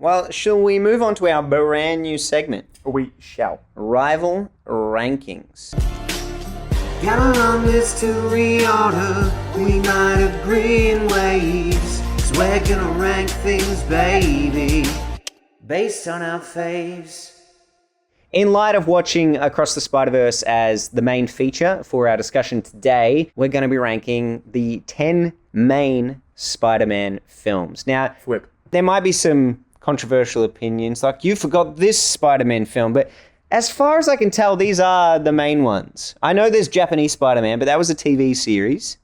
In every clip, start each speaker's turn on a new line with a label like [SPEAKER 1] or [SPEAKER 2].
[SPEAKER 1] Well, shall we move on to our brand new segment?
[SPEAKER 2] We shall.
[SPEAKER 1] Rival Rankings.
[SPEAKER 3] Got a long list to reorder. We might agree in ways. 'Cause we're gonna rank things, baby, based on our faves.
[SPEAKER 1] In light of watching Across the Spider-Verse as the main feature for our discussion today, we're going to be ranking the 10 main Spider-Man films. Now,
[SPEAKER 2] Flip.
[SPEAKER 1] there might be some controversial opinions, like you forgot this Spider-Man film, but as far as I can tell, these are the main ones. I know there's Japanese Spider-Man, but that was a TV series.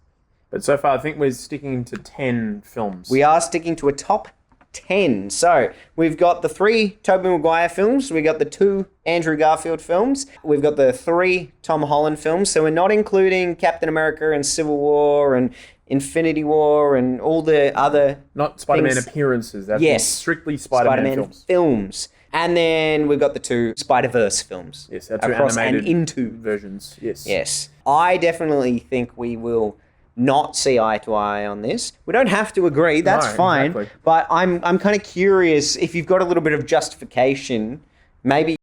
[SPEAKER 2] But so far, I think we're sticking to 10 films.
[SPEAKER 1] We are sticking to a top 10. So we've got the 3 Tobey Maguire films. We've got the 2 Andrew Garfield films. We've got the 3 Tom Holland films. So we're not including Captain America and Civil War and Infinity War and all the other
[SPEAKER 2] Not Spider-Man
[SPEAKER 1] things.
[SPEAKER 2] appearances. That's
[SPEAKER 1] Yes.
[SPEAKER 2] strictly Spider-Man films.
[SPEAKER 1] And then we've got the 2 Spider-Verse films.
[SPEAKER 2] Yes, our 2
[SPEAKER 1] across
[SPEAKER 2] animated
[SPEAKER 1] and into.
[SPEAKER 2] versions. Yes.
[SPEAKER 1] Yes. I definitely think we will not see eye to eye on this. We don't have to agree, that's
[SPEAKER 2] No,
[SPEAKER 1] fine.
[SPEAKER 2] exactly.
[SPEAKER 1] But I'm kind of curious if you've got a little bit of justification, maybe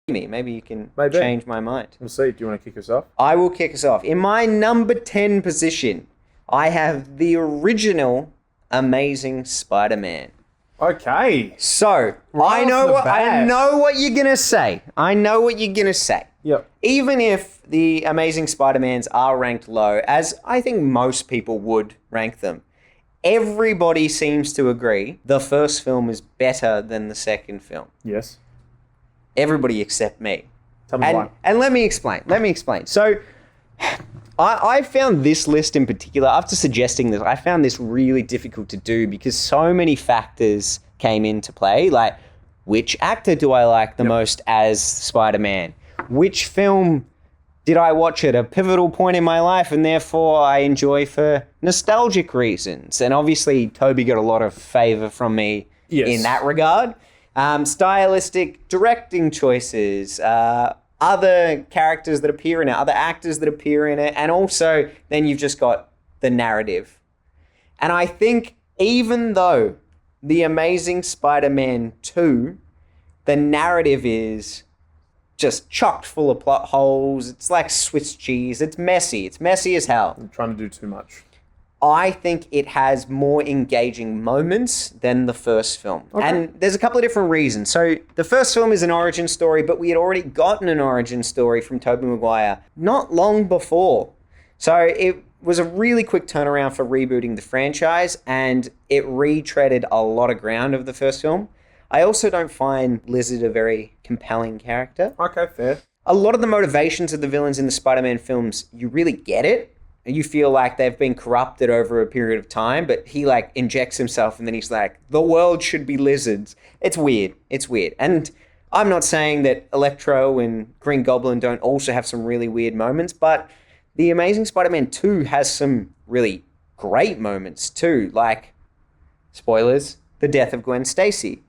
[SPEAKER 1] you can
[SPEAKER 2] Maybe.
[SPEAKER 1] change my mind.
[SPEAKER 2] We'll see. Do you want to kick us off?
[SPEAKER 1] I will kick us off. In my number 10 position, I have the original Amazing Spider-Man.
[SPEAKER 2] Okay.
[SPEAKER 1] So,
[SPEAKER 2] Right
[SPEAKER 1] I know
[SPEAKER 2] off the bat.
[SPEAKER 1] what you're going to say.
[SPEAKER 2] Yep.
[SPEAKER 1] Even if the Amazing Spider-Mans are ranked low, as I think most people would rank them, everybody seems to agree the first film is better than the second film.
[SPEAKER 2] Yes.
[SPEAKER 1] Everybody except me.
[SPEAKER 2] Tell me why.
[SPEAKER 1] And let me explain. So, I found this list in particular, after suggesting this, I found this really difficult to do because so many factors came into play. Like, which actor do I like the most as Spider-Man? Which film did I watch at a pivotal point in my life and therefore I enjoy for nostalgic reasons? And obviously, Toby got a lot of favor from me in that regard. Stylistic directing choices, other characters that appear in it, other actors that appear in it, and also then you've just got the narrative. And I think even though The Amazing Spider-Man 2, the narrative is just chocked full of plot holes, it's like Swiss cheese, it's messy as hell.
[SPEAKER 2] I'm trying to do too much.
[SPEAKER 1] I think it has more engaging moments than the first film.
[SPEAKER 2] Okay.
[SPEAKER 1] And there's a couple of different reasons. So the first film is an origin story, but we had already gotten an origin story from Tobey Maguire not long before. So it was a really quick turnaround for rebooting the franchise, and it retreaded a lot of ground of the first film. I also don't find Lizard a very compelling character.
[SPEAKER 2] Okay, fair.
[SPEAKER 1] A lot of the motivations of the villains in the Spider-Man films, you really get it. You feel like they've been corrupted over a period of time, but he like injects himself and then he's like, the world should be lizards. It's weird. And I'm not saying that Electro and Green Goblin don't also have some really weird moments, but The Amazing Spider-Man 2 has some really great moments too. Like, spoilers, the death of Gwen Stacy.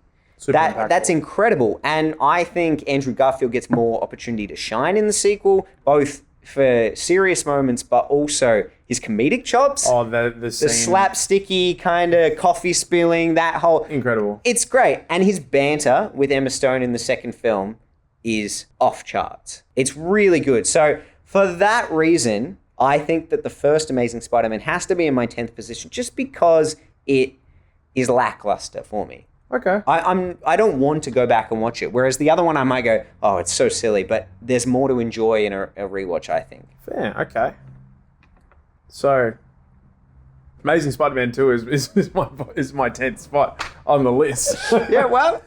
[SPEAKER 1] That's incredible. And I think Andrew Garfield gets more opportunity to shine in the sequel, both for serious moments, but also his comedic chops.
[SPEAKER 2] Oh, the scene.
[SPEAKER 1] Slapsticky kind of coffee spilling, that whole...
[SPEAKER 2] Incredible.
[SPEAKER 1] It's great. And his banter with Emma Stone in the second film is off charts. It's really good. So for that reason, I think that the first Amazing Spider-Man has to be in my 10th position just because it is lackluster for me.
[SPEAKER 2] Okay.
[SPEAKER 1] I don't want to go back and watch it. Whereas the other one, I might go, oh, it's so silly. But there's more to enjoy in a rewatch, I think.
[SPEAKER 2] Fair. Okay. So, Amazing Spider-Man 2 is my 10th spot on the list.
[SPEAKER 1] Yeah, well.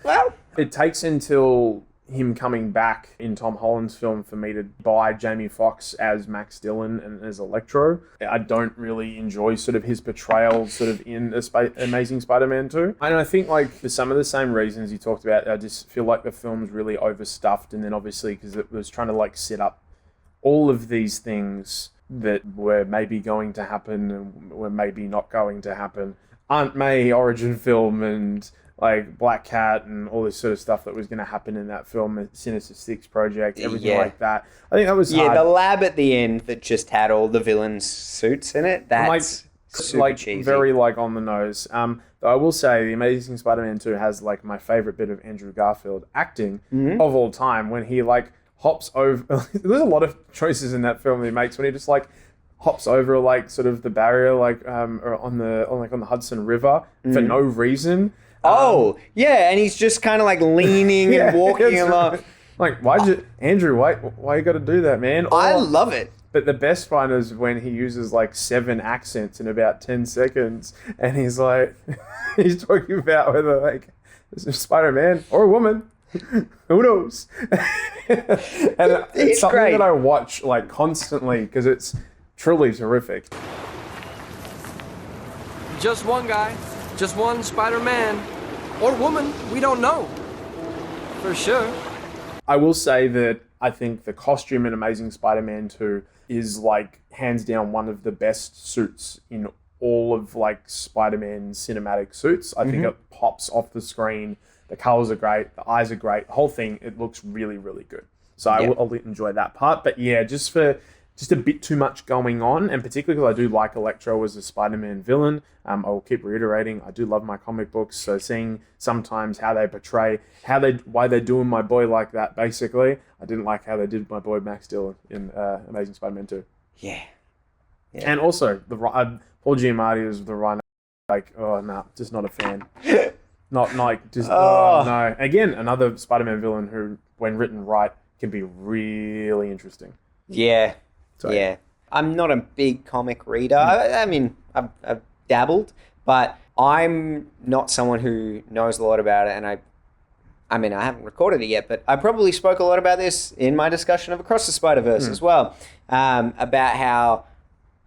[SPEAKER 2] It takes until him coming back in Tom Holland's film for me to buy Jamie Foxx as Max Dillon and as Electro. I don't really enjoy sort of his portrayal sort of in Amazing Spider-Man 2. And I think like for some of the same reasons you talked about, I just feel like the film's really overstuffed. And then obviously because it was trying to like set up all of these things that were maybe going to happen and were maybe not going to happen. Aunt May origin film and like Black Cat and all this sort of stuff that was going to happen in that film, Sinister Six project, everything like that. I think that was hard.
[SPEAKER 1] The lab at the end that just had all the villains' suits in it, that's Super
[SPEAKER 2] like
[SPEAKER 1] cheesy.
[SPEAKER 2] very like on the nose. Though I will say, The Amazing Spider-Man 2 has like my favorite bit of Andrew Garfield acting of all time when he like hops over. There's a lot of choices in that film he makes when he just like hops over like sort of the barrier or on the Hudson River for no reason.
[SPEAKER 1] Yeah, and he's just kind of like leaning and walking along.
[SPEAKER 2] Like, Andrew, why you got to do that, man?
[SPEAKER 1] I love it.
[SPEAKER 2] But the best part is when he uses like 7 accents in about 10 seconds, and he's like, he's talking about whether like this is Spider-Man or a woman. Who knows? And it's something
[SPEAKER 1] great.
[SPEAKER 2] that I watch like constantly because it's truly terrific.
[SPEAKER 4] Just one guy, just one Spider-Man or woman, we don't know for sure.
[SPEAKER 2] I will say that I think the costume in Amazing Spider-Man 2 is like hands down one of the best suits in all of like Spider-Man cinematic suits. I think it pops off the screen. The colors are great. The eyes are great. The whole thing, it looks really, really good. So I'll enjoy that part. But yeah, just a bit too much going on, and particularly because I do like Electro as a Spider-Man villain. I will keep reiterating, I do love my comic books, so seeing sometimes how they portray, why they're doing my boy like that, basically. I didn't like how they did my boy Max Dillon in Amazing Spider-Man 2.
[SPEAKER 1] Yeah.
[SPEAKER 2] And also, Paul Giamatti is the Rhino. Like, oh, no, just not a fan. Not like, just, no. Again, another Spider-Man villain who, when written right, can be really interesting.
[SPEAKER 1] Yeah.
[SPEAKER 2] So,
[SPEAKER 1] yeah. I'm not a big comic reader. I mean, I've dabbled, but I'm not someone who knows a lot about it. And I mean, I haven't recorded it yet, but I probably spoke a lot about this in my discussion of Across the Spider-Verse as well, about how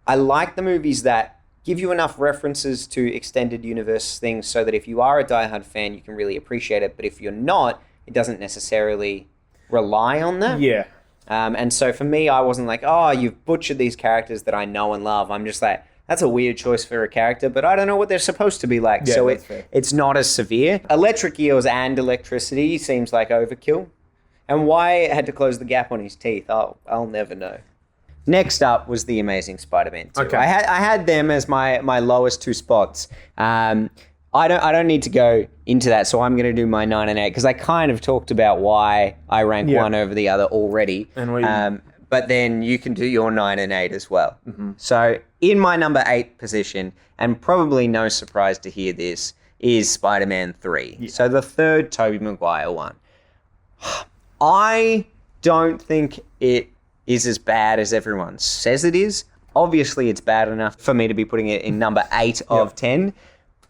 [SPEAKER 1] I like the movies that give you enough references to extended universe things so that if you are a diehard fan, you can really appreciate it. But if you're not, it doesn't necessarily rely on that.
[SPEAKER 2] Yeah.
[SPEAKER 1] And so for me, I wasn't like, oh, you've butchered these characters that I know and love. I'm just like, that's a weird choice for a character, but I don't know what they're supposed to be like.
[SPEAKER 2] Yeah,
[SPEAKER 1] so
[SPEAKER 2] fair.
[SPEAKER 1] It's not as severe. Electric eels and electricity seems like overkill. And why it had to close the gap on his teeth, I'll never know. Next up was The Amazing Spider-Man 2.
[SPEAKER 2] Okay.
[SPEAKER 1] I had them as my lowest 2 spots. I don't need to go into that, so I'm going to do my 9 and 8 because I kind of talked about why I rank one over the other already. But then you can do your 9 and 8 as well. So in my number 8 position, and probably no surprise to hear this, is Spider-Man 3. Yeah. So the third Tobey Maguire one. I don't think it is as bad as everyone says it is. Obviously, it's bad enough for me to be putting it in number 8 of 10.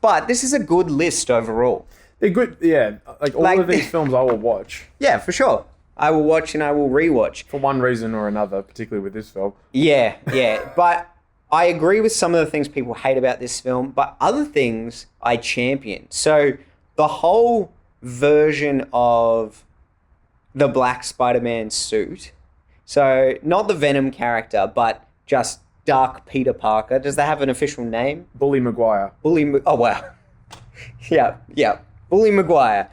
[SPEAKER 1] But this is a good list overall.
[SPEAKER 2] They're good, yeah. Like all of these films I will watch.
[SPEAKER 1] Yeah, for sure. I will watch and I will rewatch.
[SPEAKER 2] For one reason or another, particularly with this film.
[SPEAKER 1] Yeah. But I agree with some of the things people hate about this film, but other things I champion. So the whole version of the Black Spider-Man suit, so not the Venom character, but just Dark Peter Parker. Does that have an official name?
[SPEAKER 2] Bully Maguire.
[SPEAKER 1] Oh, wow. Yeah. Bully Maguire.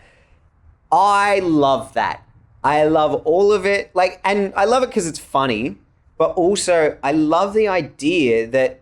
[SPEAKER 1] I love that. I love all of it. And I love it because it's funny, but also I love the idea that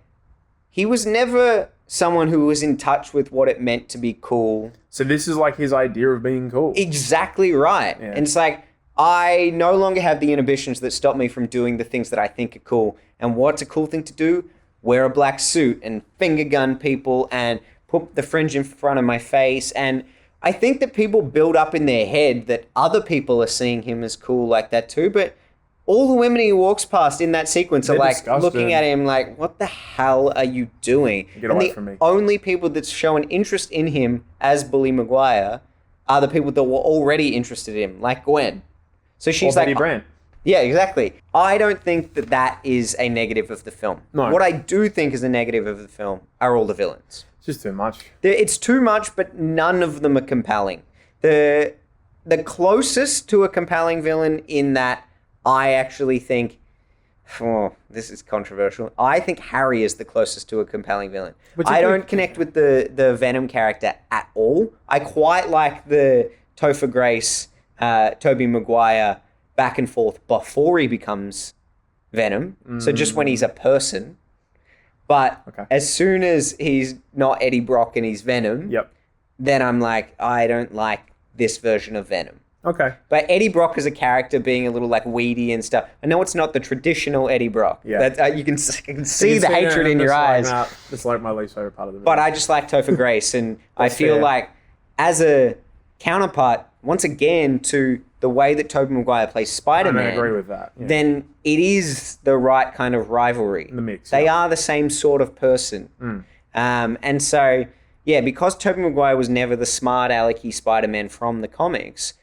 [SPEAKER 1] he was never someone who was in touch with what it meant to be cool.
[SPEAKER 2] So this is like his idea of being cool.
[SPEAKER 1] Exactly right.
[SPEAKER 2] Yeah.
[SPEAKER 1] And it's like, I no longer have the inhibitions that stop me from doing the things that I think are cool. And what's a cool thing to do? Wear a black suit and finger gun people and put the fringe in front of my face. And I think that people build up in their head that other people are seeing him as cool like that too. But all the women he walks past in that sequence are like
[SPEAKER 2] disgusted.
[SPEAKER 1] Looking at him like, what the hell are you doing?
[SPEAKER 2] Get away from me.
[SPEAKER 1] The only people that show an interest in him as Bully Maguire are the people that were already interested in him, like Gwen. So she's like,
[SPEAKER 2] Betty Brant.
[SPEAKER 1] Yeah, exactly. I don't think that that is a negative of the film.
[SPEAKER 2] No.
[SPEAKER 1] What I do think is a negative of the film are all the villains.
[SPEAKER 2] It's just too much.
[SPEAKER 1] It's too much, but none of them are compelling. The closest to a compelling villain in that I actually think, this is controversial. I think Harry is the closest to a compelling villain. I don't connect with the Venom character at all. I quite like the Topher Grace, Tobey Maguire back and forth before he becomes Venom. So just when he's a person. But
[SPEAKER 2] Okay.
[SPEAKER 1] as soon as he's not Eddie Brock and he's Venom,
[SPEAKER 2] Yep.
[SPEAKER 1] then I'm like, I don't like this version of Venom.
[SPEAKER 2] Okay.
[SPEAKER 1] But Eddie Brock as a character being a little like weedy and stuff. I know it's not the traditional Eddie Brock.
[SPEAKER 2] Yeah.
[SPEAKER 1] That, you can see the hatred in your eyes.
[SPEAKER 2] It's like my least favorite part of the movie.
[SPEAKER 1] But I just like Topher Grace, and I feel
[SPEAKER 2] fair.
[SPEAKER 1] like as a counterpart, once again, to the way that Tobey Maguire plays Spider-Man,
[SPEAKER 2] I agree with that. Yeah.
[SPEAKER 1] then it is the right kind of rivalry.
[SPEAKER 2] The mix,
[SPEAKER 1] They
[SPEAKER 2] yeah.
[SPEAKER 1] are the same sort of person. And so, yeah, because Tobey Maguire was never the smart alecky Spider-Man from the comics,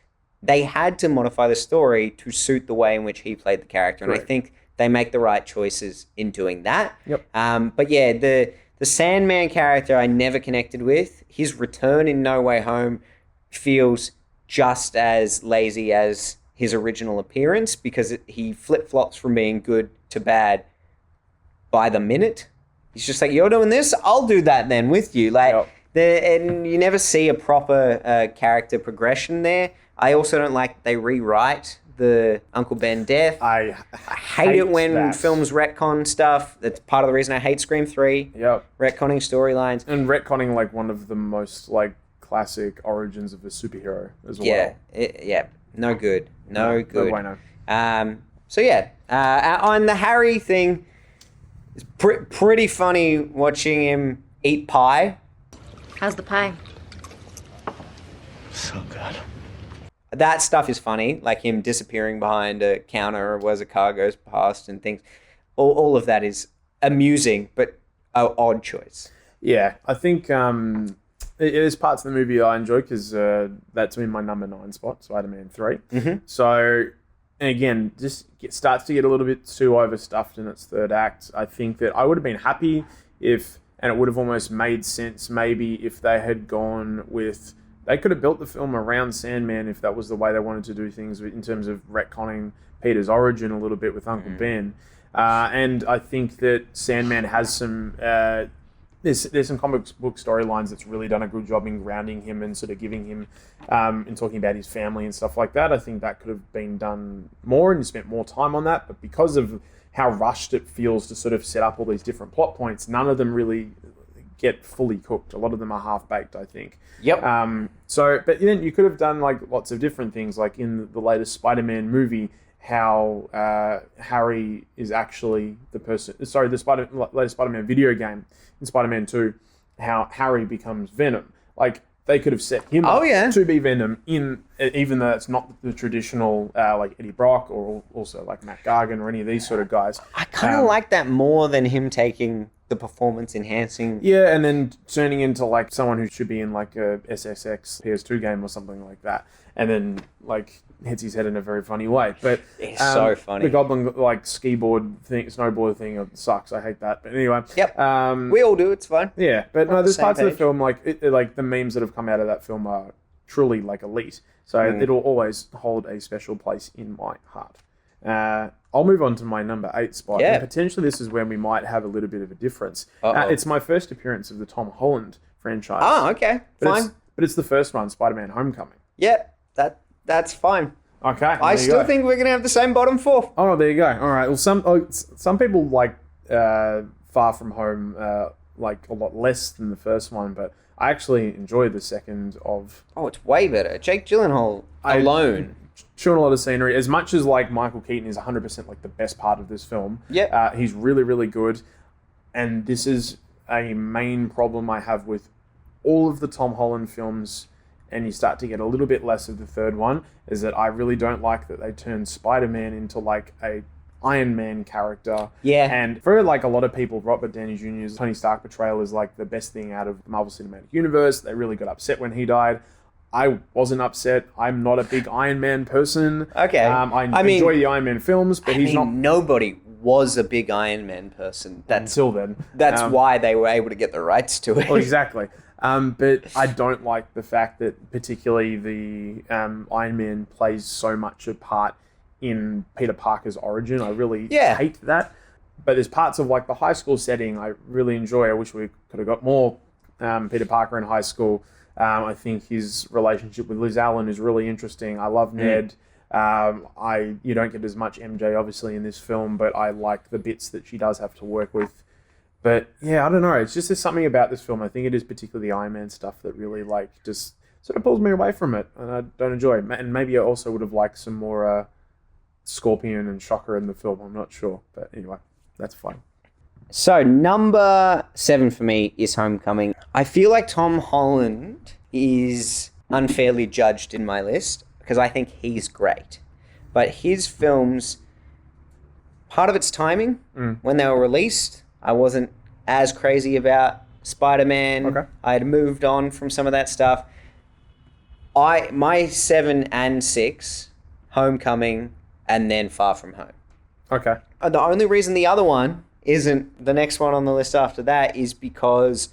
[SPEAKER 1] they had to modify the story to suit the way in which he played the character. And I
[SPEAKER 2] Correct.
[SPEAKER 1] think they make the right choices in doing that.
[SPEAKER 2] Yep.
[SPEAKER 1] But yeah, the Sandman character I never connected with. His return in No Way Home feels just as lazy as his original appearance because he flip-flops from being good to bad by the minute. He's just like, you're doing this, I'll do that then with you. Like, and you never see a proper character progression there. I also don't like they rewrite the Uncle Ben death.
[SPEAKER 2] I
[SPEAKER 1] hate it when
[SPEAKER 2] that.
[SPEAKER 1] films retcon stuff. That's part of the reason I hate Scream 3.
[SPEAKER 2] Yep.
[SPEAKER 1] Retconning storylines.
[SPEAKER 2] And retconning like one of the most like classic origins of a superhero as well.
[SPEAKER 1] Yeah, no good. No good.
[SPEAKER 2] No bueno.
[SPEAKER 1] So yeah, on the Harry thing, it's pretty funny watching him eat pie.
[SPEAKER 5] How's the pie?
[SPEAKER 3] So good.
[SPEAKER 1] That stuff is funny, like him disappearing behind a counter or as a car goes past and things. All of that is amusing, but an odd choice.
[SPEAKER 2] Yeah, I think there's parts of the movie I enjoy because that's been my number 9 spot, Spider-Man 3.
[SPEAKER 1] Mm-hmm.
[SPEAKER 2] So, and again, starts to get a little bit too overstuffed in its third act. I think that I would have been happy if, and it would have almost made sense maybe if they had gone with, they could have built the film around Sandman if that was the way they wanted to do things in terms of retconning Peter's origin a little bit with Uncle Ben. And I think that Sandman has some... There's some comic book storylines that's really done a good job in grounding him and sort of giving him, and talking about his family and stuff like that. I think that could have been done more and you spent more time on that. But because of how rushed it feels to sort of set up all these different plot points, none of them really get fully cooked. A lot of them are half-baked, I think.
[SPEAKER 1] Yep.
[SPEAKER 2] But then you could have done like lots of different things, like in the latest Spider-Man movie, how Harry is actually the person... Sorry, the latest Spider-Man video game, in Spider-Man 2, how Harry becomes Venom. Like, they could have set him up to be Venom, even though it's not the traditional, like Eddie Brock or also like Matt Gargan or any of these sort of guys.
[SPEAKER 1] I kind of like that more than him taking the performance enhancing.
[SPEAKER 2] Yeah, and then turning into like someone who should be in like a SSX PS2 game or something like that. And then like hits his head in a very funny way. But
[SPEAKER 1] It's so funny.
[SPEAKER 2] The Goblin like snowboard thing sucks. I hate that. But anyway.
[SPEAKER 1] Yep. We all do. It's fine.
[SPEAKER 2] Yeah, but no, there's
[SPEAKER 1] Same
[SPEAKER 2] parts of the
[SPEAKER 1] page.
[SPEAKER 2] film like the memes that have come out of that film are truly like elite. So it'll always hold a special place in my heart. I'll move on to my number 8 spot.
[SPEAKER 1] Yeah.
[SPEAKER 2] And potentially this is when we might have a little bit of a difference.
[SPEAKER 1] Uh-oh.
[SPEAKER 2] It's my first appearance of the Tom Holland franchise.
[SPEAKER 1] Oh, okay. Fine.
[SPEAKER 2] But it's the first one, Spider-Man Homecoming.
[SPEAKER 1] Yeah, that's fine.
[SPEAKER 2] Okay.
[SPEAKER 1] I still think we're going to have the same bottom 4.
[SPEAKER 2] Oh, there you go. All right. Well, some people like Far From Home like a lot less than the first one, but I actually enjoyed the second of...
[SPEAKER 1] Oh, it's way better. Jake Gyllenhaal alone.
[SPEAKER 2] Showing a lot of scenery. As much as like Michael Keaton is 100% like the best part of this film,
[SPEAKER 1] Yep.
[SPEAKER 2] He's really, really good. And this is a main problem I have with all of the Tom Holland films, and you start to get a little bit less of the third one, is that I really don't like that they turn Spider-Man into like a Iron Man character.
[SPEAKER 1] Yeah.
[SPEAKER 2] And for like a lot of people, Robert Downey Jr.'s Tony Stark portrayal is like the best thing out of the Marvel Cinematic Universe. They really got upset when he died. I wasn't upset. I'm not a big Iron Man person.
[SPEAKER 1] Okay.
[SPEAKER 2] I mean, enjoy the Iron Man films, but he's not...
[SPEAKER 1] Nobody was a big Iron Man person.
[SPEAKER 2] Until then.
[SPEAKER 1] That's why they were able to get the rights to it.
[SPEAKER 2] Well, exactly. But I don't like the fact that particularly the Iron Man plays so much a part in Peter Parker's origin. I really hate that. But there's parts of like the high school setting I really enjoy. I wish we could have got more Peter Parker in high school. I think his relationship with Liz Allen is really interesting. I love Ned. You don't get as much MJ obviously in this film, but I like the bits that she does have to work with But yeah, I don't know. It's just there's something about this film. I think it is particularly the Iron Man stuff that really like just sort of pulls me away from it, and I don't enjoy it. And maybe I also would have liked some more Scorpion and Shocker in the film. I'm not sure, but anyway, that's fine.
[SPEAKER 1] So number 7 for me is Homecoming. I feel like Tom Holland is unfairly judged in my list because I think he's great. But his films, part of it's timing. When they were released, I wasn't as crazy about Spider-Man.
[SPEAKER 2] Okay.
[SPEAKER 1] I had moved on from some of that stuff. My 7 and 6, Homecoming, and then Far From Home.
[SPEAKER 2] Okay.
[SPEAKER 1] The only reason the other one isn't the next one on the list after that is because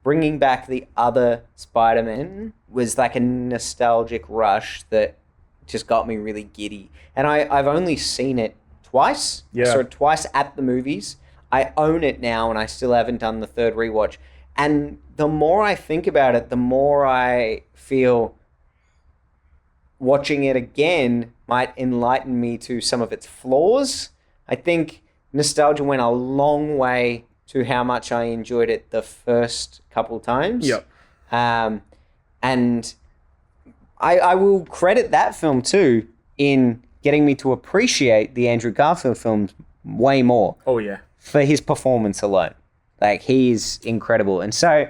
[SPEAKER 1] bringing back the other Spider-Man was like a nostalgic rush that just got me really giddy. And I've only seen it twice.
[SPEAKER 2] Yeah.
[SPEAKER 1] So twice at the movies. I own it now and I still haven't done the third rewatch. And the more I think about it, the more I feel watching it again might enlighten me to some of its flaws. I think nostalgia went a long way to how much I enjoyed it the first couple times.
[SPEAKER 2] Yep.
[SPEAKER 1] And I will credit that film too in getting me to appreciate the Andrew Garfield films way more
[SPEAKER 2] Oh yeah.
[SPEAKER 1] for his performance alone. Like, he's incredible. And so,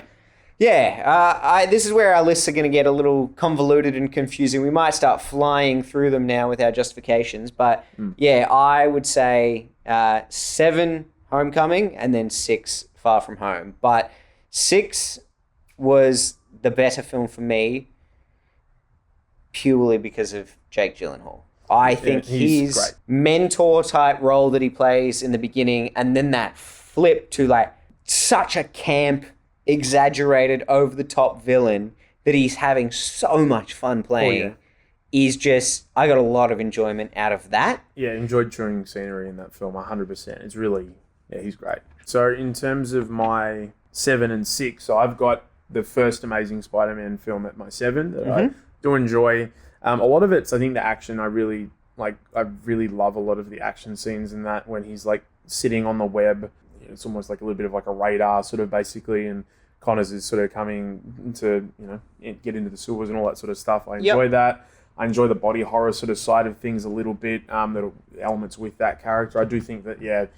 [SPEAKER 1] yeah, this is where our lists are going to get a little convoluted and confusing. We might start flying through them now with our justifications. But, yeah, I would say 7, Homecoming, and then 6, Far From Home. But 6 was the better film for me purely because of Jake Gyllenhaal. I think
[SPEAKER 2] he's
[SPEAKER 1] his
[SPEAKER 2] great.
[SPEAKER 1] mentor-type role that he plays in the beginning, and then that flip to, like, such a camp, exaggerated, over-the-top villain that he's having so much fun playing is just... I got a lot of enjoyment out of that.
[SPEAKER 2] Yeah, enjoyed chewing scenery in that film 100%. It's really... Yeah, he's great. So in terms of my 7 and 6, so I've got the first Amazing Spider-Man film at my 7 that I do enjoy. A lot of it's, I think, the action. I really love a lot of the action scenes in that when he's like sitting on the web. It's almost like a little bit of like a radar sort of basically, and Connors is sort of coming to, get into the sewers and all that sort of stuff. I enjoy that. I enjoy the body horror sort of side of things a little bit, that elements with that character. I do think that,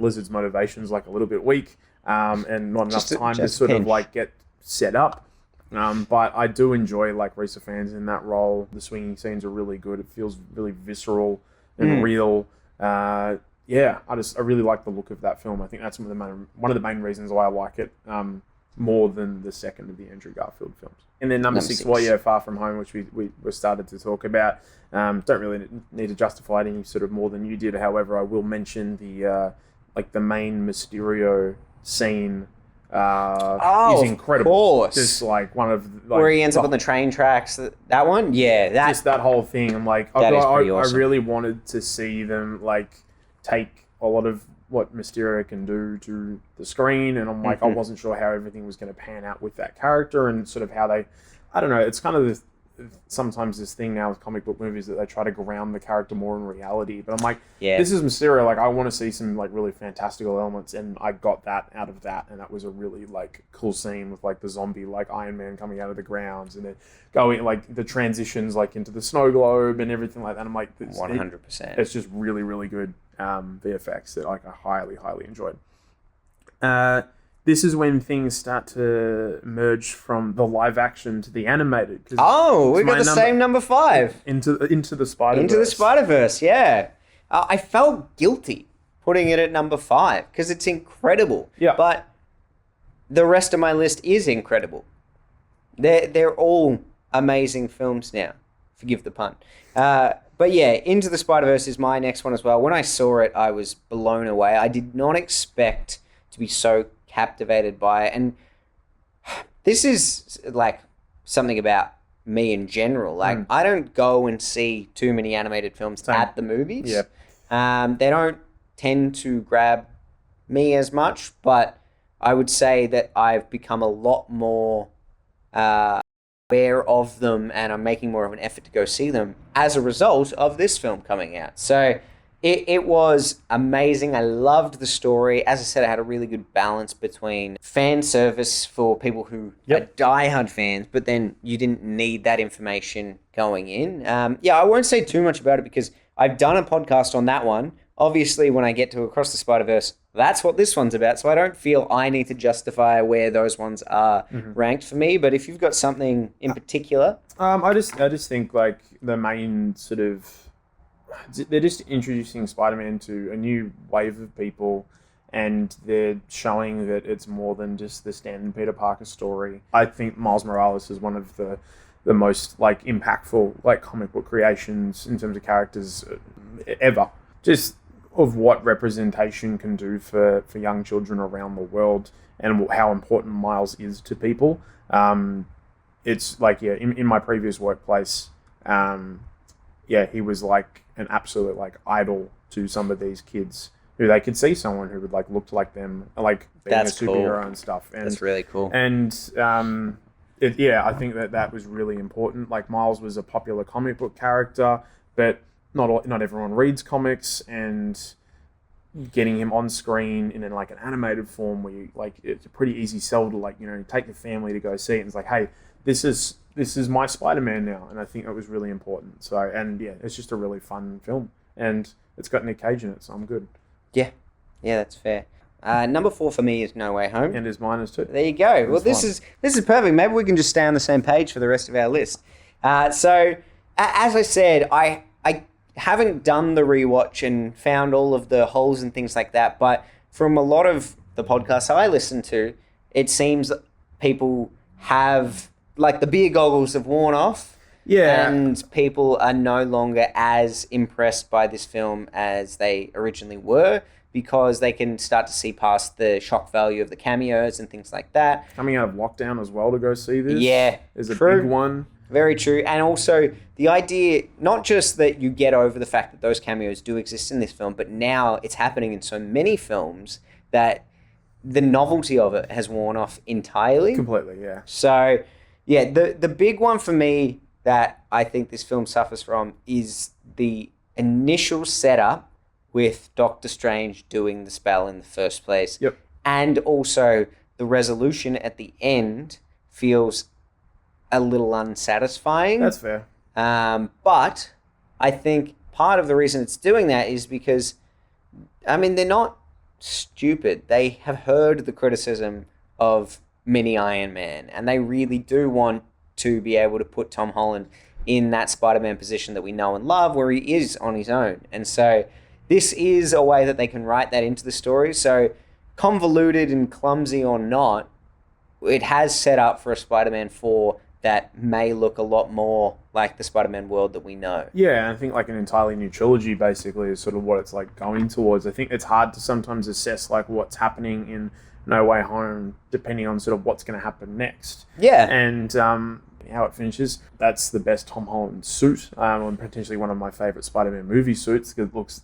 [SPEAKER 2] Lizard's motivation is like a little bit weak, and not enough time to sort of like get set up. But I do enjoy like Risa fans in that role. The swinging scenes are really good. It feels really visceral and real. I really like the look of that film. I think that's one of the main reasons why I like it more than the second of the Andrew Garfield films. And then number 6, Far From Home, which we started to talk about. Don't really need to justify it any sort of more than you did. However, I will mention the main Mysterio scene. Is incredible.
[SPEAKER 1] Of course.
[SPEAKER 2] Just like one of
[SPEAKER 1] where he ends up on the train tracks. That one? Yeah.
[SPEAKER 2] Just that whole thing. I'm like,
[SPEAKER 1] that is pretty awesome.
[SPEAKER 2] I really wanted to see them like take a lot of what Mysterio can do to the screen, and I'm like, I wasn't sure how everything was going to pan out with that character and sort of how they, I don't know, it's kind of sometimes this thing now with comic book movies that they try to ground the character more in reality, but I'm like, this is Mysterio, like I want to see some like really fantastical elements, and I got that out of that, and that was a really like cool scene with like the zombie like Iron Man coming out of the grounds and then going like the transitions like into the snow globe and everything like that. I'm like,
[SPEAKER 1] 100%.
[SPEAKER 2] It's just really, really good VFX that like I highly, highly enjoyed. This is when things start to merge from the live action to the animated.
[SPEAKER 1] We got the same number 5.
[SPEAKER 2] Into the Spider-Verse.
[SPEAKER 1] Into the Spider-Verse, yeah. I felt guilty putting it at number 5 because it's incredible.
[SPEAKER 2] Yeah.
[SPEAKER 1] But the rest of my list is incredible. They're all amazing films now. Forgive the pun. But yeah, Into the Spider-Verse is my next one as well. When I saw it, I was blown away. I did not expect to be so captivated by it. And this is like something about me in general. Like, I don't go and see too many animated films at the movies.
[SPEAKER 2] Yeah.
[SPEAKER 1] They don't tend to grab me as much, but I would say that I've become a lot more aware of them, and I'm making more of an effort to go see them as a result of this film coming out. So It was amazing. I loved the story. As I said, it had a really good balance between fan service for people who are diehard fans, but then you didn't need that information going in. I won't say too much about it because I've done a podcast on that one. Obviously, when I get to Across the Spider-Verse, that's what this one's about. So I don't feel I need to justify where those ones are ranked for me. But if you've got something in particular...
[SPEAKER 2] I just think, like, the main sort of... They're just introducing Spider-Man to a new wave of people, and they're showing that it's more than just the standard Peter Parker story. I think Miles Morales is one of the most, like, impactful, like, comic book creations in terms of characters ever. Just of what representation can do for young children around the world, and how important Miles is to people. It's like, in my previous workplace, he was like an absolute like idol to some of these kids who they could see someone who would like looked like them, like being
[SPEAKER 1] That's
[SPEAKER 2] a superhero
[SPEAKER 1] cool.
[SPEAKER 2] and stuff. And,
[SPEAKER 1] That's really cool.
[SPEAKER 2] And I think that was really important. Like Miles was a popular comic book character, but not everyone reads comics, and getting him on screen in like an animated form where you like it's a pretty easy sell to like take your family to go see it. And it's like, hey, this is my Spider-Man now, and I think that was really important. So, and it's just a really fun film, and it's got Nick Cage in it, so I'm good.
[SPEAKER 1] Yeah, that's fair. Number 4 for me is No Way Home,
[SPEAKER 2] And is mine as too.
[SPEAKER 1] There you go. Well, this is perfect. Maybe we can just stay on the same page for the rest of our list. So, as I said, I haven't done the rewatch and found all of the holes and things like that, but from a lot of the podcasts I listen to, it seems that people have, like, the beer goggles have worn off.
[SPEAKER 2] Yeah.
[SPEAKER 1] And people are no longer as impressed by this film as they originally were, because they can start to see past the shock value of the cameos and things like that.
[SPEAKER 2] Coming out of lockdown as well to go see this.
[SPEAKER 1] Yeah.
[SPEAKER 2] Is a
[SPEAKER 1] true.
[SPEAKER 2] big one.
[SPEAKER 1] Very true. And also the idea, not just that you get over the fact that those cameos do exist in this film, but now it's happening in so many films that the novelty of it has worn off entirely.
[SPEAKER 2] Completely, yeah.
[SPEAKER 1] So, the big one for me that I think this film suffers from is the initial setup with Doctor Strange doing the spell in the first place.
[SPEAKER 2] Yep.
[SPEAKER 1] And also the resolution at the end feels a little unsatisfying.
[SPEAKER 2] That's fair.
[SPEAKER 1] But I think part of the reason it's doing that is because, I mean, they're not stupid. They have heard the criticism of Mini Iron Man, and they really do want to be able to put Tom Holland in that Spider-Man position that we know and love, where he is on his own. And so this is a way that they can write that into the story. So convoluted and clumsy or not, it has set up for a Spider-Man 4 that may look a lot more like the Spider-Man world that we know.
[SPEAKER 2] Yeah, I think like an entirely new trilogy basically is sort of what it's like going towards. I think it's hard to sometimes assess like what's happening in No Way Home depending on sort of what's going to happen next.
[SPEAKER 1] Yeah.
[SPEAKER 2] And how it finishes. That's the best Tom Holland suit, and potentially one of my favorite Spider-Man movie suits, because it looks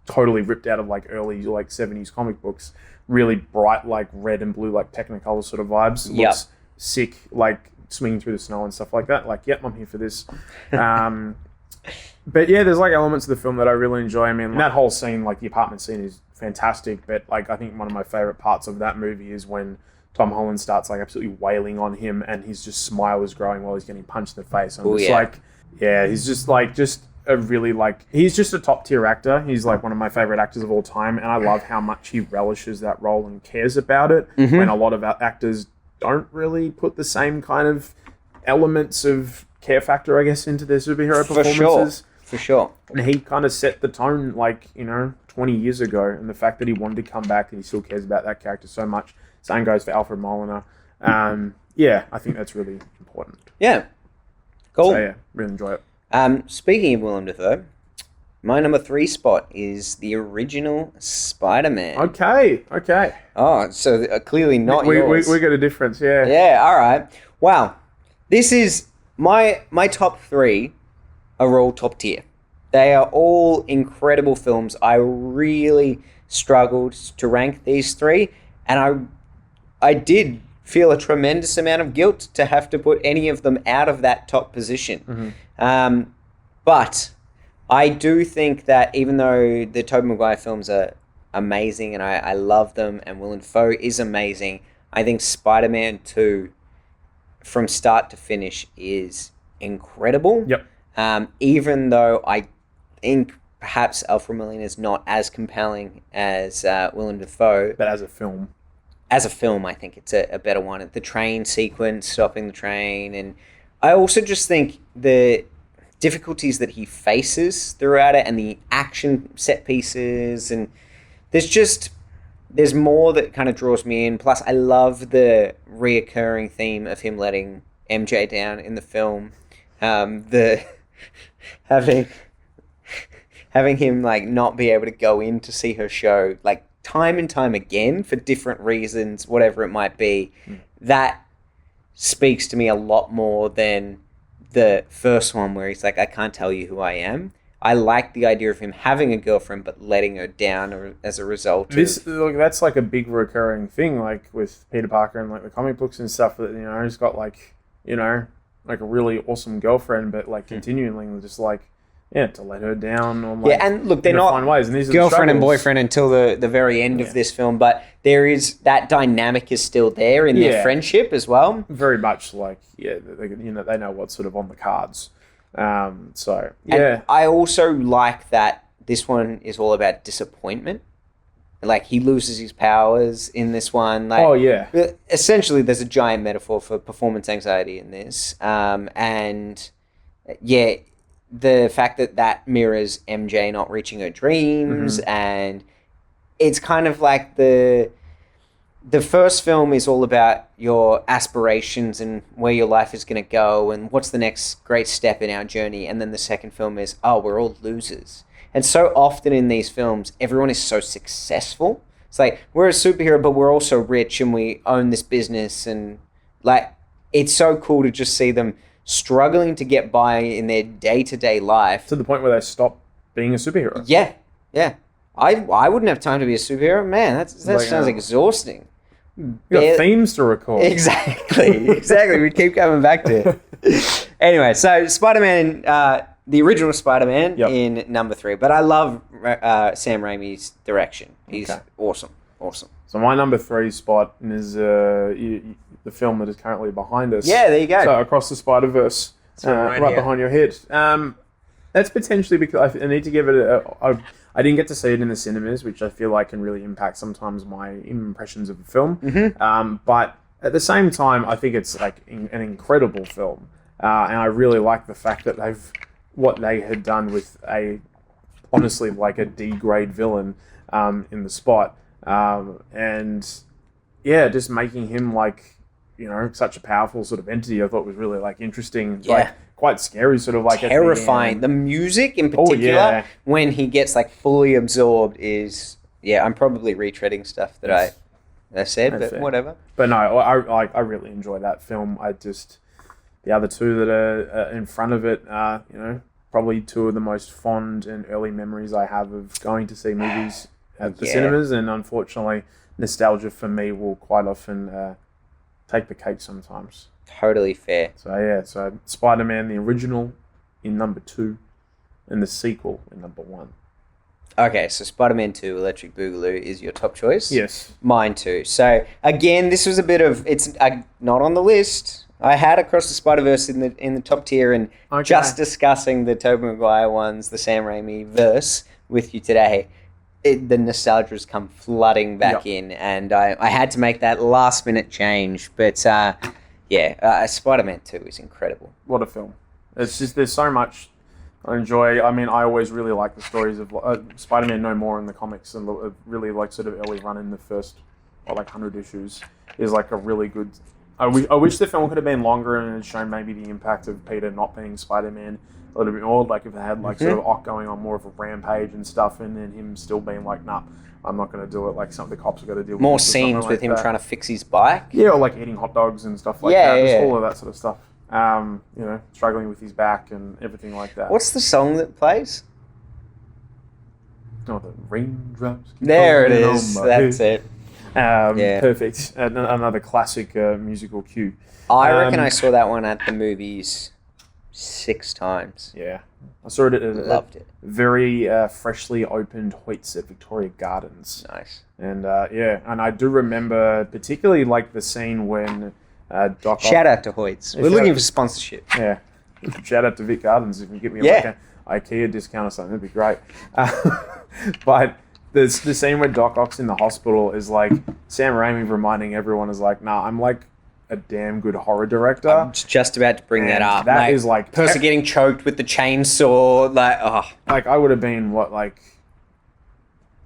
[SPEAKER 2] totally ripped out of like early like 70s comic books. Really bright like red and blue like Technicolor sort of vibes. It looks sick, like swinging through the snow and stuff like that. Like, yep, I'm here for this. But yeah, there's like elements of the film that I really enjoy. I mean, that whole scene, like the apartment scene, is fantastic. But like, I think one of my favorite parts of that movie is when Tom Holland starts like absolutely wailing on him, and his just smile is growing while he's getting punched in the face. I'm he's just like a really like, he's just a top tier actor. He's like one of my favorite actors of all time, and I love how much he relishes that role and cares about it. When a lot of actors don't really put the same kind of elements of care factor, I guess, into their superhero performances.
[SPEAKER 1] For sure.
[SPEAKER 2] And he kind of set the tone, like, 20 years ago. And the fact that he wanted to come back and he still cares about that character so much. Same goes for Alfred Molina. I think that's really important.
[SPEAKER 1] Yeah. Cool.
[SPEAKER 2] So, yeah, really enjoy it.
[SPEAKER 1] Speaking of Willem Dafoe, my number 3 spot is the original Spider-Man.
[SPEAKER 2] Okay.
[SPEAKER 1] Oh, so clearly not yours.
[SPEAKER 2] We got a difference, yeah.
[SPEAKER 1] Yeah, all right. Wow. This is my top 3 are all top tier. They are all incredible films. I really struggled to rank these 3, and I did feel a tremendous amount of guilt to have to put any of them out of that top position. But I do think that even though the Tobey Maguire films are amazing and I love them, and Willem Dafoe is amazing, I think Spider-Man 2, from start to finish, is incredible.
[SPEAKER 2] Yep.
[SPEAKER 1] Even though I think perhaps Alfred Molina is not as compelling as Willem Dafoe.
[SPEAKER 2] But as a film.
[SPEAKER 1] As a film, I think it's a better one. The train sequence, stopping the train, and I also just think the difficulties that he faces throughout it and the action set pieces, and there's more that kind of draws me in. Plus, I love the reoccurring theme of him letting MJ down in the film. The having him like not be able to go in to see her show like time and time again for different reasons, whatever it might be, that speaks to me a lot more than the first one where he's like, I can't tell you who I am. I like the idea of him having a girlfriend but letting her down as a result.
[SPEAKER 2] That's like a big recurring thing, like with Peter Parker and like the comic books and stuff. That he's got like like a really awesome girlfriend, but like continually just like to let her down on like
[SPEAKER 1] and look, they're not
[SPEAKER 2] fine ways. And these are
[SPEAKER 1] girlfriend
[SPEAKER 2] the
[SPEAKER 1] and boyfriend until the very end of this film, but there is that dynamic is still there in their friendship as well.
[SPEAKER 2] Very much like they know what's sort of on the cards. And
[SPEAKER 1] I also like that this one is all about disappointment. Like he loses his powers in this one. Like, essentially, there's a giant metaphor for performance anxiety in this, the fact that mirrors MJ not reaching her dreams, and it's kind of like the first film is all about your aspirations and where your life is going to go and what's the next great step in our journey, and then the second film is, we're all losers. And so often in these films, everyone is so successful. It's like, we're a superhero, but we're also rich and we own this business, and like it's so cool to just see them struggling to get by in their day-to-day life.
[SPEAKER 2] To the point where they stop being a superhero.
[SPEAKER 1] Yeah. I wouldn't have time to be a superhero. Man, that sounds exhausting.
[SPEAKER 2] You got themes to record.
[SPEAKER 1] Exactly. We keep coming back to it. Anyway, so Spider-Man, the original Spider-Man in number 3. But I love Sam Raimi's direction. He's awesome.
[SPEAKER 2] So my number 3 spot is the film that is currently behind us.
[SPEAKER 1] Yeah, there you go.
[SPEAKER 2] So Across the Spider-Verse, right behind your head. That's potentially because I need to give it I didn't get to see it in the cinemas, which I feel like can really impact sometimes my impressions of a film. But at the same time, I think it's like an incredible film. And I really like the fact that what they had done with honestly like a D-grade villain in the Spot. Just making him like, such a powerful sort of entity, I thought was really like interesting.
[SPEAKER 1] Yeah.
[SPEAKER 2] Like quite scary, sort of like
[SPEAKER 1] terrifying. The music in particular, when he gets like fully absorbed, is I'm probably retreading stuff that I said, but whatever.
[SPEAKER 2] But no, I really enjoy that film. The other two that are in front of it are, probably two of the most fond and early memories I have of going to see movies at the cinemas, and unfortunately, nostalgia for me will quite often take the cake sometimes.
[SPEAKER 1] Totally fair.
[SPEAKER 2] So Spider-Man, the original, in number 2, and the sequel in number 1.
[SPEAKER 1] Okay, so Spider-Man 2, Electric Boogaloo is your top choice?
[SPEAKER 2] Yes.
[SPEAKER 1] Mine too. So, again, this was a bit of... It's not on the list. I had Across the Spider-Verse in the top tier, and just discussing the Tobey Maguire ones, the Sam Raimi verse with you today, the nostalgia has come flooding back in, and I had to make that last-minute change. But, Spider-Man 2 is incredible.
[SPEAKER 2] What a film. It's just, there's so much I enjoy. I mean, I always really like the stories of Spider-Man No More in the comics, and really like sort of early run in the first 100 issues is like a really good... I wish the film could have been longer and had shown maybe the impact of Peter not being Spider-Man a little bit more. Like if it had sort of Ock going on more of a rampage and stuff, and then him still being like, nah, I'm not going to do it. Like some of the cops have got to deal with
[SPEAKER 1] more scenes with him trying to fix his bike.
[SPEAKER 2] Yeah, or like eating hot dogs and stuff like that. Just all of that sort of stuff. Struggling with his back and everything like that.
[SPEAKER 1] What's the song that plays?
[SPEAKER 2] Oh, the raindrops.
[SPEAKER 1] There it is. That's it.
[SPEAKER 2] Perfect. Another classic musical cue.
[SPEAKER 1] I reckon I saw that one at the movies 6 times.
[SPEAKER 2] Yeah. I saw it at a
[SPEAKER 1] Loved it.
[SPEAKER 2] very freshly opened Hoyts at Victoria Gardens.
[SPEAKER 1] Nice.
[SPEAKER 2] And and I do remember particularly like the scene when Doc
[SPEAKER 1] Shout out to Hoyts. We're
[SPEAKER 2] shout
[SPEAKER 1] looking
[SPEAKER 2] out-
[SPEAKER 1] for sponsorship.
[SPEAKER 2] Yeah. Shout out to Vic Gardens if you can get me
[SPEAKER 1] Yeah.
[SPEAKER 2] like a IKEA discount or something. That'd be great. But the scene where Doc Ock's in the hospital is like Sam Raimi reminding everyone is like, nah, I'm like a damn good horror director.
[SPEAKER 1] I'm just about to bring that
[SPEAKER 2] And
[SPEAKER 1] up.
[SPEAKER 2] that is like
[SPEAKER 1] person getting choked with the chainsaw. Like, oh,
[SPEAKER 2] like I would have been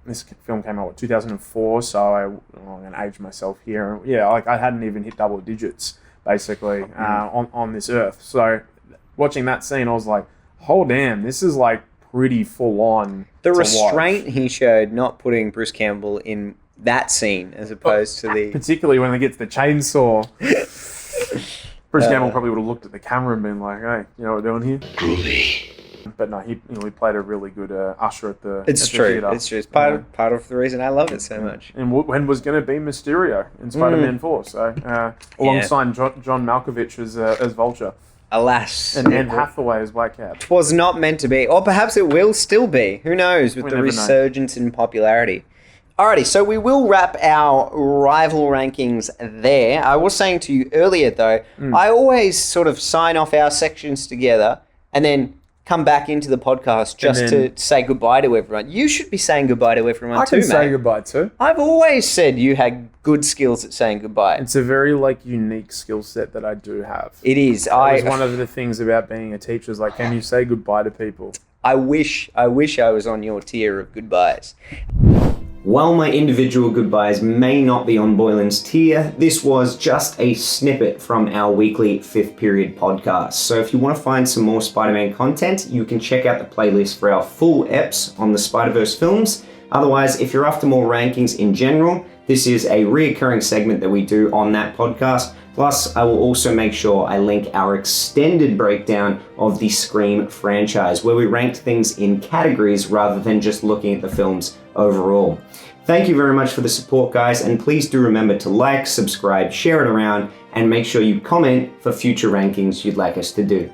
[SPEAKER 2] this film came out 2004, so I'm gonna age myself here. Yeah, like I hadn't even hit double digits basically on this earth. So watching that scene, I was like, oh damn, this is like pretty full on.
[SPEAKER 1] the
[SPEAKER 2] to
[SPEAKER 1] restraint
[SPEAKER 2] watch.
[SPEAKER 1] he showed not putting Bruce Campbell in that scene as opposed to the.
[SPEAKER 2] Particularly when he gets the chainsaw. Bruce Campbell probably would have looked at the camera and been like, hey, you know what we're doing here?
[SPEAKER 3] Groovy.
[SPEAKER 2] But no, he played a really good usher at the
[SPEAKER 1] It's
[SPEAKER 2] at the
[SPEAKER 1] true.
[SPEAKER 2] theater.
[SPEAKER 1] It's true. It's part of the reason I love it so much.
[SPEAKER 2] And when was going to be Mysterio in Spider-Man 4, so alongside John Malkovich as Vulture
[SPEAKER 1] Alas,
[SPEAKER 2] and Anne Hathaway as Black Cat.
[SPEAKER 1] it was not meant to be, or perhaps it will still be. Who knows? With
[SPEAKER 2] We
[SPEAKER 1] the
[SPEAKER 2] never know.
[SPEAKER 1] resurgence in popularity. Alrighty, so we will wrap our rival rankings there. I was saying to you earlier, though, I always sort of sign off our sections together and then come back into the podcast just
[SPEAKER 2] then-
[SPEAKER 1] to say goodbye to everyone. You should be saying goodbye to everyone
[SPEAKER 2] I
[SPEAKER 1] too,
[SPEAKER 2] can say
[SPEAKER 1] mate.
[SPEAKER 2] goodbye too.
[SPEAKER 1] I've always said you had good skills at saying goodbye.
[SPEAKER 2] It's a very unique skill set that I do have.
[SPEAKER 1] It is.
[SPEAKER 2] That was one of the things about being a teacher is like, can you say goodbye to people?
[SPEAKER 1] I wish I was on your tier of goodbyes. While my individual goodbyes may not be on Boylan's tier, this was just a snippet from our weekly Fifth Period podcast. So if you want to find some more Spider-Man content, you can check out the playlist for our full eps on the Spider-Verse films. Otherwise, if you're after more rankings in general, this is a reoccurring segment that we do on that podcast. Plus, I will also make sure I link our extended breakdown of the Scream franchise, where we ranked things in categories rather than just looking at the films overall. Thank you very much for the support, guys, and please do remember to like, subscribe, share it around, and make sure you comment for future rankings you'd like us to do.